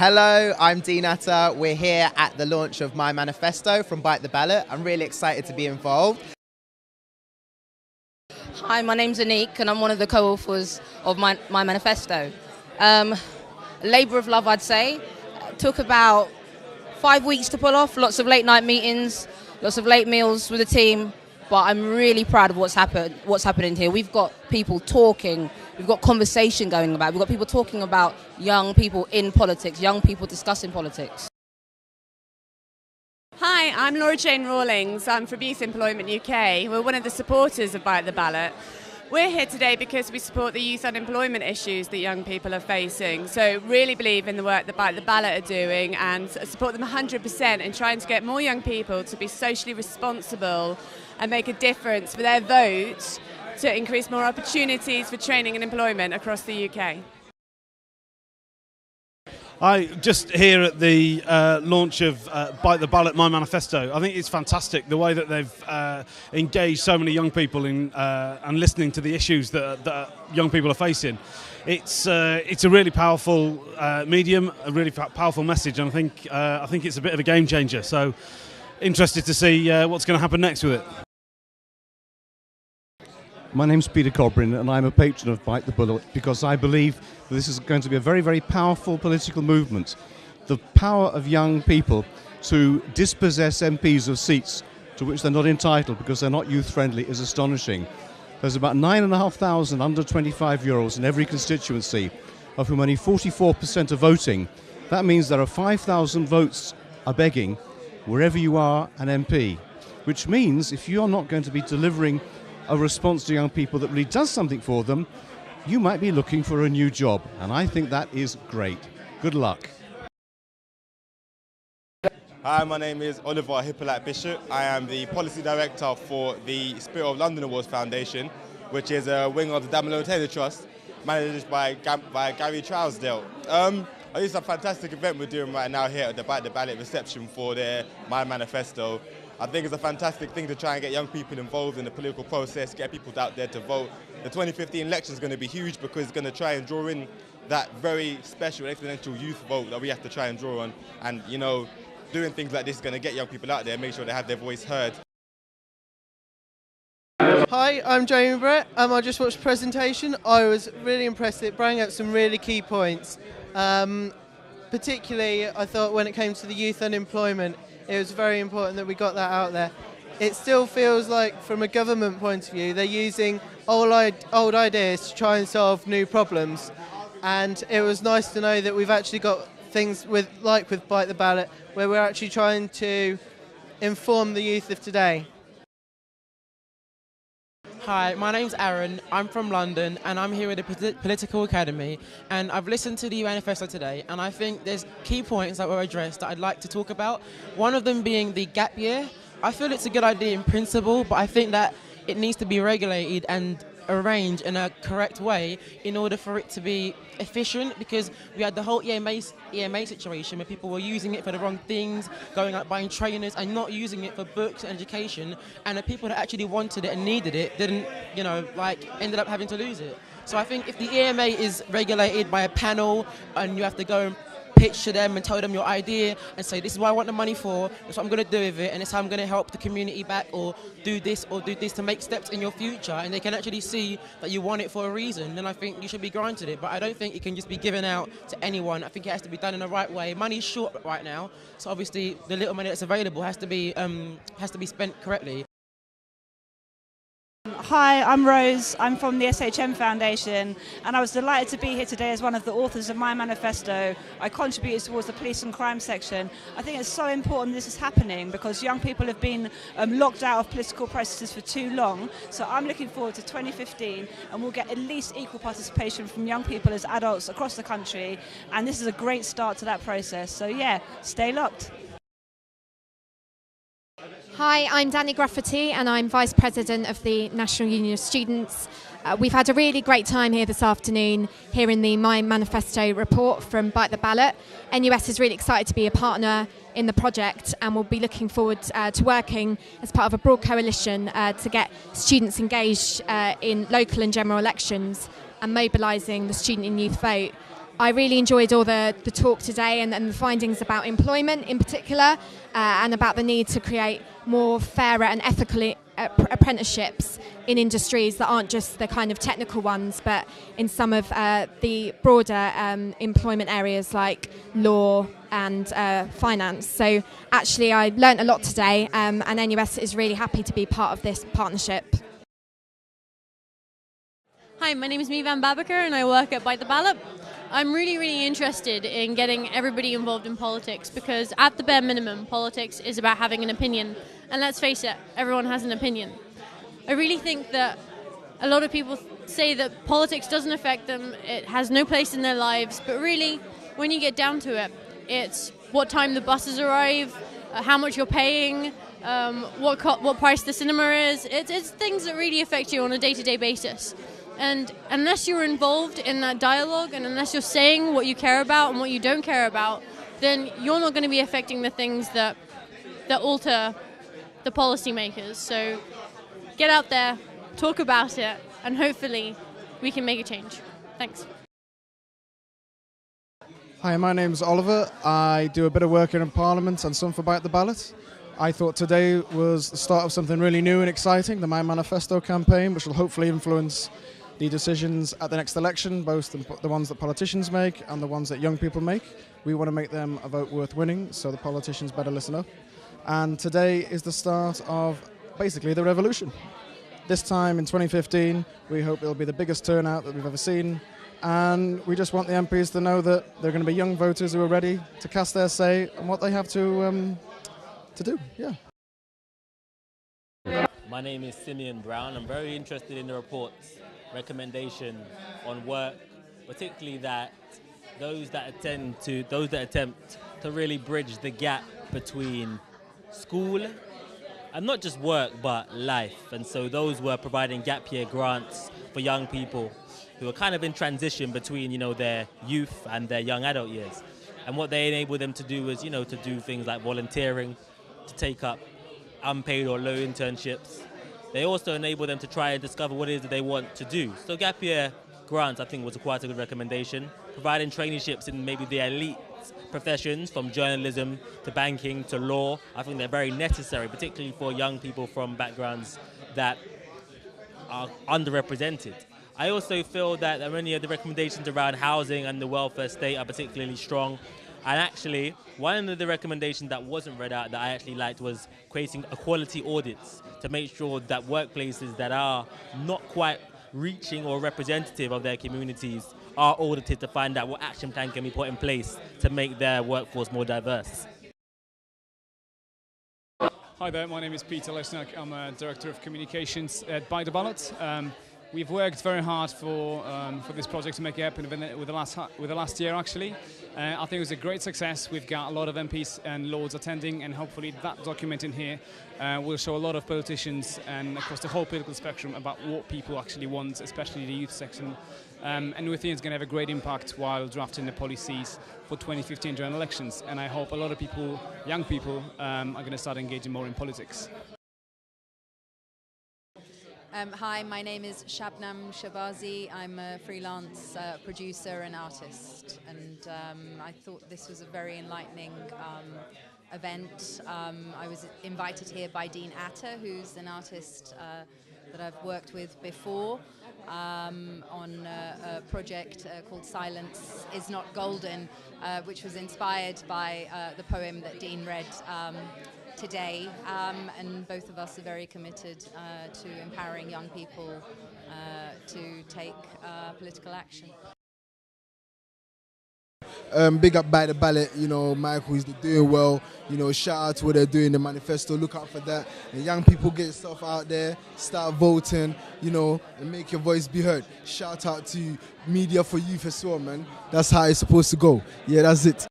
Hello, I'm Dean Atta. We're here at the launch of My Manifesto from Bite the Ballot. I'm really excited to be involved. Hi, my name's Anique and I'm one of the co-authors of My Manifesto. Labour of love, I'd say. Took about 5 weeks to pull off, lots of late night meetings, lots of late meals with the team, but I'm really proud of what's happening here. We've got people talking, we've got conversation going about, we've got people talking about young people in politics, young people discussing politics. Hi, I'm Laura Jane Rawlings. I'm from Youth Employment UK. We're one of the supporters of Bite the Ballot. We're here today because we support the youth unemployment issues that young people are facing. So really believe in the work that Bite the Ballot are doing and support them 100% in trying to get more young people to be socially responsible and make a difference for their vote to increase more opportunities for training and employment across the UK. I just here at the launch of Bite the Ballot, My Manifesto. I think it's fantastic the way that they've engaged so many young people in and listening to the issues that young people are facing. It's a really powerful medium, a really powerful message, and I think it's a bit of a game changer. So interested to see what's going to happen next with it. My name's Peter Cobrin and I'm a patron of Bite the Ballot because I believe that this is going to be a very, very powerful political movement. The power of young people to dispossess MPs of seats to which they're not entitled because they're not youth-friendly is astonishing. There's about 9,500 under 25-year-olds in every constituency, of whom only 44% are voting. That means there are 5,000 votes are begging wherever you are an MP, which means if you're not going to be delivering a response to young people that really does something for them, you might be looking for a new job. And I think that is great. Good luck. Hi, my name is Oliver Hippolyte Bishop. I am the Policy Director for the Spirit of London Awards Foundation, which is a wing of the Damon Taylor Trust, managed by Gary Trousdale. It's a fantastic event we're doing right now here at the Bite the Ballot reception for their My Manifesto. I think it's a fantastic thing to try and get young people involved in the political process, get people out there to vote. The 2015 election is going to be huge because it's going to try and draw in that very special exponential youth vote that we have to try and draw on. And, you know, doing things like this is going to get young people out there and make sure they have their voice heard. Hi, I'm Jamie Brett. I just watched the presentation. I was really impressed. It brought up some really key points. Particularly, I thought when it came to the youth unemployment, it was very important that we got that out there. It still feels like, from a government point of view, they're using old ideas to try and solve new problems. And it was nice to know that we've actually got things with Bite the Ballot, where we're actually trying to inform the youth of today. Hi, my name's Aaron, I'm from London and I'm here at the Political Academy, and I've listened to the manifesto today and I think there's key points that were addressed that I'd like to talk about. One of them being the gap year. I feel it's a good idea in principle, but I think that it needs to be regulated and arranged in a correct way in order for it to be efficient, because we had the whole EMA situation where people were using it for the wrong things, going out buying trainers and not using it for books and education, and the people that actually wanted it and needed it didn't, ended up having to lose it. So I think if the EMA is regulated by a panel and you have to go and pitch to them and tell them your idea and say, this is what I want the money for, that's what I'm going to do with it, and it's how I'm going to help the community back, or do this to make steps in your future, and they can actually see that you want it for a reason, then I think you should be granted it. But I don't think it can just be given out to anyone. I think it has to be done in the right way. Money is short right now, so obviously the little money that's available has to be spent correctly. Hi, I'm Rose. I'm from the SHM Foundation, and I was delighted to be here today as one of the authors of My Manifesto. I contributed towards the police and crime section. I think it's so important this is happening because young people have been locked out of political processes for too long. So I'm looking forward to 2015, and we'll get at least equal participation from young people as adults across the country, and this is a great start to that process. So yeah, stay locked. Hi, I'm Danny Graffiti and I'm Vice President of the National Union of Students. We've had a really great time here this afternoon, hearing the My Manifesto report from Bite the Ballot. NUS is really excited to be a partner in the project, and we'll be looking forward to working as part of a broad coalition to get students engaged in local and general elections and mobilising the student and youth vote. I really enjoyed all the talk today and the findings about employment in particular, and about the need to create more fairer and ethical apprenticeships in industries that aren't just the kind of technical ones, but in some of the broader employment areas like law and finance. So actually I learnt a lot today, and NUS is really happy to be part of this partnership. Hi, my name is Mivan Babaker and I work at Bite the Ballot. I'm really interested in getting everybody involved in politics because at the bare minimum, politics is about having an opinion. And let's face it, everyone has an opinion. I really think that a lot of people say that politics doesn't affect them, it has no place in their lives, but really, when you get down to it, it's what time the buses arrive, how much you're paying, what price the cinema is. It's things that really affect you on a day-to-day basis. And unless you're involved in that dialogue and unless you're saying what you care about and what you don't care about, then you're not going to be affecting the things that alter the policymakers. So get out there, talk about it, and hopefully we can make a change. Thanks. Hi, my name's Oliver. I do a bit of work here in Parliament and some for Bite the Ballot. I thought today was the start of something really new and exciting, the My Manifesto campaign, which will hopefully influence the decisions at the next election, both the ones that politicians make and the ones that young people make. We want to make them a vote worth winning, so the politicians better listen up. And today is the start of basically the revolution. This time in 2015, we hope it'll be the biggest turnout that we've ever seen. And we just want the MPs to know that they're going to be young voters who are ready to cast their say on what they have to do. Yeah. My name is Simeon Brown. I'm very interested in the report's recommendation on work, particularly that those that attempt to really bridge the gap between school and not just work but life. And so those were providing gap year grants for young people who are kind of in transition between, their youth and their young adult years. And what they enable them to do is, to do things like volunteering, to take up unpaid or low internships. They also enable them to try and discover what it is that they want to do. So gap year grants, I think, was quite a good recommendation. Providing traineeships in maybe the elite professions, from journalism to banking to law, I think they're very necessary, particularly for young people from backgrounds that are underrepresented. I also feel that many of the recommendations around housing and the welfare state are particularly strong. And actually, one of the recommendations that wasn't read out that I actually liked was creating equality audits to make sure that workplaces that are not quite reaching or representative of their communities are audited to find out what action plan can be put in place to make their workforce more diverse. Hi there, my name is Peter Lesnak. I'm a Director of Communications at Bite the Ballot. We've worked very hard for this project to make it happen with the last year, actually. I think it was a great success. We've got a lot of MPs and lords attending, and hopefully that document in here will show a lot of politicians and across the whole political spectrum about what people actually want, especially the youth section. And we think it's going to have a great impact while drafting the policies for 2015 general elections. And I hope a lot of people, young people, are going to start engaging more in politics. Hi, my name is Shabnam Shabazi. I'm a freelance producer and artist, and I thought this was a very enlightening event. I was invited here by Dean Atta, who's an artist that I've worked with before on a project called Silence Is Not Golden, which was inspired by the poem that Dean read today, and both of us are very committed to empowering young people to take political action. Big up Bite the Ballot, Michael is doing well, shout out to what they're doing in the manifesto, look out for that, and young people get yourself out there, start voting, and make your voice be heard. Shout out to Media for Youth as well, man, that's how it's supposed to go. Yeah, that's it.